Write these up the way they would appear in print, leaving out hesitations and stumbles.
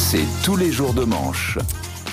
C'est tous les jours de manche.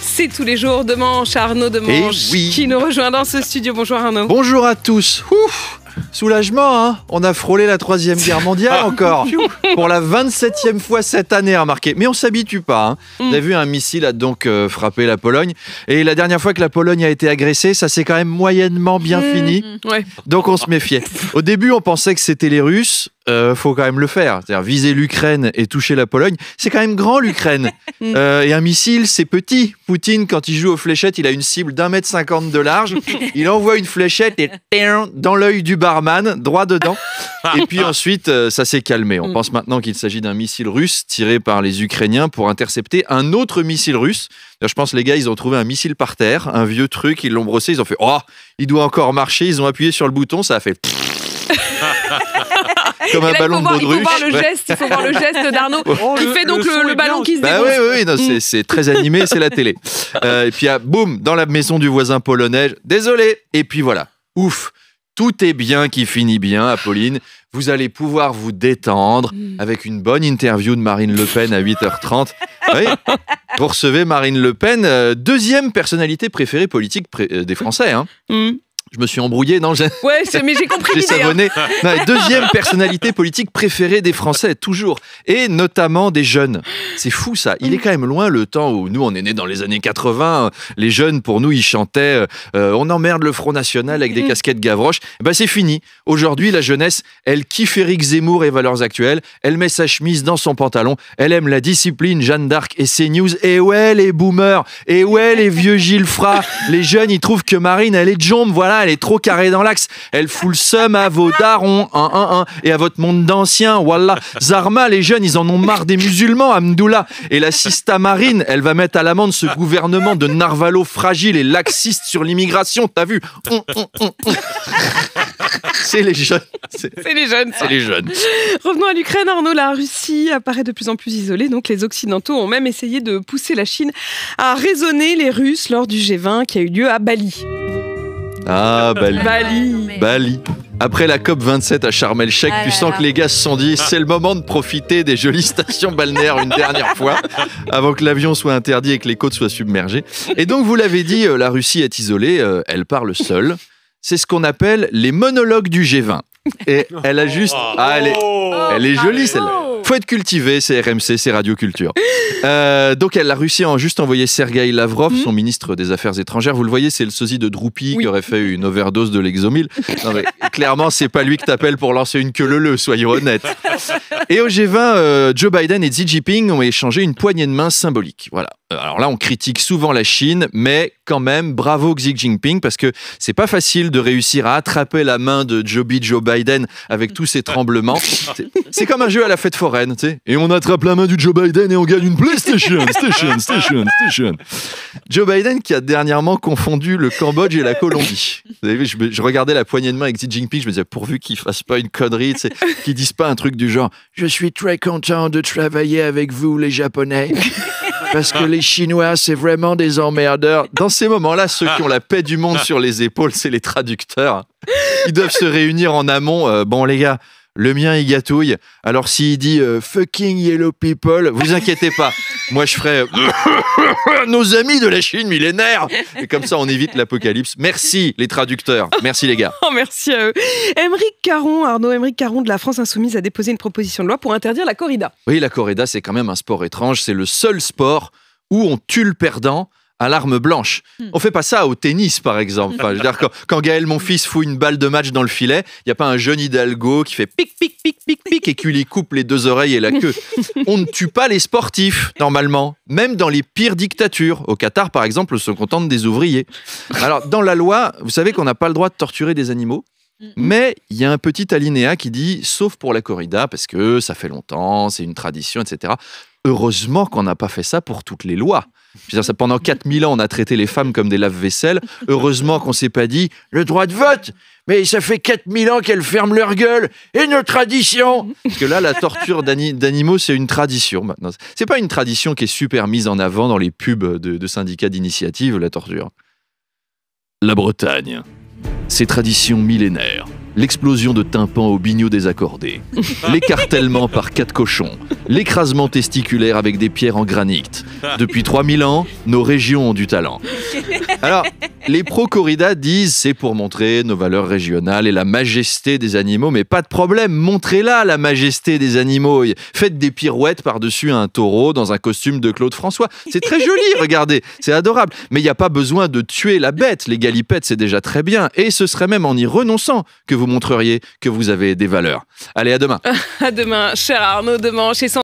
C'est tous les jours de manche, Arnaud de Manche qui nous rejoint dans ce studio. Bonjour Arnaud. Bonjour à tous. Ouf, soulagement, hein. On a frôlé la 3e guerre mondiale encore. Pour la 27e fois cette année, remarquez. Mais on s'habitue pas. Hein. Vous avez vu, un missile a donc frappé la Pologne. Et la dernière fois que la Pologne a été agressée, ça s'est quand même moyennement bien fini. Ouais. Donc on se méfiait. Au début, on pensait que c'était les Russes. Faut quand même le faire. C'est-à-dire viser l'Ukraine et toucher la Pologne. C'est quand même grand, l'Ukraine. Et un missile, c'est petit. Poutine, quand il joue aux fléchettes, il a une cible d'1,50 m de large. Il envoie une fléchette et dans l'œil du barman, droit dedans. Et puis ensuite, ça s'est calmé. On pense maintenant qu'il s'agit d'un missile russe tiré par les Ukrainiens pour intercepter un autre missile russe. Je pense les gars, ils ont trouvé un missile par terre, un vieux truc, ils l'ont brossé, ils ont fait « Oh, il doit encore marcher ». Ils ont appuyé sur le bouton, ça a fait... Comme un ballon de baudruche. Il faut voir le geste d'Arnaud qui fait donc le ballon qui se dégonfle. Oui, non, c'est très animé, c'est la télé. Et puis, boum, dans la maison du voisin polonais, désolé. Et puis voilà, ouf, tout est bien qui finit bien, Apolline. Vous allez pouvoir vous détendre avec une bonne interview de Marine Le Pen à 8h30. Oui, vous recevez Marine Le Pen, deuxième personnalité préférée politique des Français. Hein. Je me suis embrouillé, non Ouais, mais j'ai compris l'idée. J'ai savonné. Non, deuxième personnalité politique préférée des Français, toujours. Et notamment des jeunes. C'est fou, ça. Il est quand même loin le temps où nous, on est nés dans les années 80. Les jeunes, pour nous, ils chantaient on emmerde le Front National avec des casquettes Gavroche. C'est fini. Aujourd'hui, la jeunesse, elle kiffe Éric Zemmour et Valeurs Actuelles. Elle met sa chemise dans son pantalon. Elle aime la discipline, Jeanne d'Arc et CNews. Et ouais, les boomers. Et ouais, les vieux Gilles Fras. Les jeunes, ils trouvent que Marine, elle est jombe. Voilà. Elle est trop carrée dans l'axe. Elle fout le seum à vos darons, et à votre monde d'anciens. Wallah. Zarma, les jeunes, ils en ont marre des musulmans, Amdoula. Et la sista Marine, elle va mettre à l'amende ce gouvernement de narvalo fragile et laxiste sur l'immigration. T'as vu? C'est les jeunes. C'est les jeunes. C'est les jeunes. Revenons à l'Ukraine, Arnaud. La Russie apparaît de plus en plus isolée. Donc les Occidentaux ont même essayé de pousser la Chine à raisonner les Russes lors du G20 qui a eu lieu à Bali. Ah, Bali. Après la COP27 à Sharm el-Sheikh, tu sens que les gars se sont dit c'est le moment de profiter des jolies stations balnéaires une dernière fois avant que l'avion soit interdit et que les côtes soient submergées. Et donc, vous l'avez dit, la Russie est isolée, elle parle seule. C'est ce qu'on appelle les monologues du G20. Et elle a juste... elle est jolie, celle-là. Faut être cultivé, c'est RMC, c'est Radio Culture. Donc la Russie a juste envoyé Sergueï Lavrov, son ministre des Affaires étrangères. Vous le voyez, c'est le sosie de Droupi qui aurait fait une overdose de Lexomil. Non, mais clairement, c'est pas lui que t'appelles pour lancer une queue leu, soyons honnêtes. Et au G20, Joe Biden et Xi Jinping ont échangé une poignée de main symbolique. Voilà. Alors là, on critique souvent la Chine, mais quand même, bravo Xi Jinping, parce que c'est pas facile de réussir à attraper la main de Joe Biden avec tous ces tremblements. C'est comme un jeu à la fête foraine, tu sais. Et on attrape la main du Joe Biden et on gagne une PlayStation. Station. Joe Biden qui a dernièrement confondu le Cambodge et la Colombie. Vous avez vu, je regardais la poignée de main avec Xi Jinping, je me disais pourvu qu'il fasse pas une connerie, qu'il dise pas un truc du genre « Je suis très content de travailler avec vous les Japonais ». Parce que les Chinois, c'est vraiment des emmerdeurs. Dans ces moments-là, ceux qui ont la paix du monde sur les épaules, c'est les traducteurs. Ils doivent se réunir en amont. Bon, les gars, le mien, il gâtouille. Alors, s'il dit fucking yellow people, vous inquiétez pas. Moi, je ferai nos amis de la Chine millénaire. Et comme ça, on évite l'apocalypse. Merci, les traducteurs. Merci, les gars. Merci à eux. Arnaud Aymeric Caron de la France Insoumise a déposé une proposition de loi pour interdire la corrida. Oui, la corrida, c'est quand même un sport étrange. C'est le seul sport où on tue le perdant à l'arme blanche. On fait pas ça au tennis, par exemple. Enfin, je veux dire, quand Gaël Monfils fout une balle de match dans le filet, il n'y a pas un jeune Hidalgo qui fait pic, pic, pic, pic, pic et qui lui coupe les 2 oreilles et la queue. On ne tue pas les sportifs, normalement. Même dans les pires dictatures. Au Qatar, par exemple, on se contente des ouvriers. Alors, dans la loi, vous savez qu'on n'a pas le droit de torturer des animaux. Mais il y a un petit alinéa qui dit « sauf pour la corrida, parce que ça fait longtemps, c'est une tradition, etc. » Heureusement qu'on n'a pas fait ça pour toutes les lois. Je veux dire, pendant 4000 ans, on a traité les femmes comme des lave-vaisselle. Heureusement qu'on ne s'est pas dit « le droit de vote, mais ça fait 4000 ans qu'elles ferment leur gueule, et nos traditions !» Parce que là, la torture d'animaux, c'est une tradition maintenant. C'est pas une tradition qui est super mise en avant dans les pubs de syndicats d'initiative, la torture. La Bretagne, ses traditions millénaires, l'explosion de tympans au biniou désaccordé, l'écartèlement par 4 cochons, l'écrasement testiculaire avec des pierres en granit. Depuis 3000 ans, nos régions ont du talent. Alors, les pro-corrida disent c'est pour montrer nos valeurs régionales et la majesté des animaux, mais pas de problème, montrez-la la majesté des animaux. Faites des pirouettes par-dessus un taureau dans un costume de Claude François. C'est très joli, regardez, c'est adorable. Mais il n'y a pas besoin de tuer la bête, les galipettes c'est déjà très bien. Et ce serait même en y renonçant que vous montreriez que vous avez des valeurs. Allez, à demain. À demain, cher Arnaud Demanche.